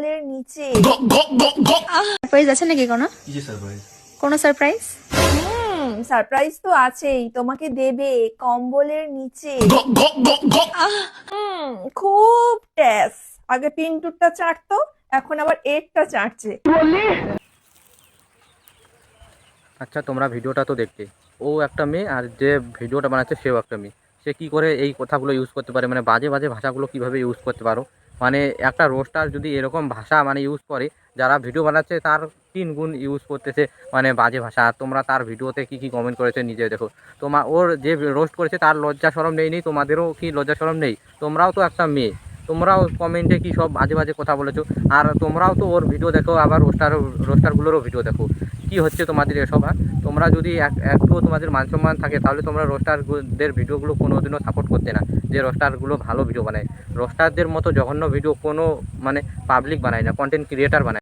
কম্বলের নিচে। সারপ্রাইজ আছে নাকি কোনো? কি সারপ্রাইজ? কোনো সারপ্রাইজ? সারপ্রাইজ তো আছেই, তোমাকে দেবে কম্বলের নিচে। খুব ট্যাস, আগে পিন্টুরটা চাটতো, এখন আবার এরটা চাটছে। আচ্ছা তোমরা ভিডিওটা তো দেখতে, ও একটা মেয়ে আর যে ভিডিওটা বানাচ্ছে সেও একটা মেয়ে। সে কি করে এই কথাগুলো ইউজ করতে পারে, মানে বাজে বাজে ভাষাগুলো কিভাবে ইউজ করতে পারো? মানে একটা রোস্টার যদি এরকম ভাষা মানে ইউজ করে, যারা ভিডিও বানাচ্ছে তার 3 গুণ ইউজ করতেছে মানে বাজে ভাষা। আর তোমরা তার ভিডিওতে কি কি কমেন্ট করেছে নিজে দেখো। ওর যে রোস্ট করেছে তার লজ্জা শরম নেই, তোমাদেরও কি লজ্জা শরম নেই? তোমরাও তো একটা মেয়ে, তোমরাও কমেন্টে কি সব বাজে বাজে কথা বলেছো। আর তোমরাও তো ওর ভিডিও দেখো, আবার রোস্টারগুলোরও ভিডিও দেখো। কি হচ্ছে তোমাদের এসব? তোমরা যদি একটু তোমাদের মান সম্মান থাকে তাহলে তোমরা রোস্টারদের ভিডিওগুলো কোনোদিনও সাপোর্ট করতে না, যে রোস্টারগুলো ভালো ভিডিও বানায়। রোস্টারদের মতো জঘন্য ভিডিও কোনো মানে পাবলিক বানায় না, কন্টেন্ট ক্রিয়েটার বানায়।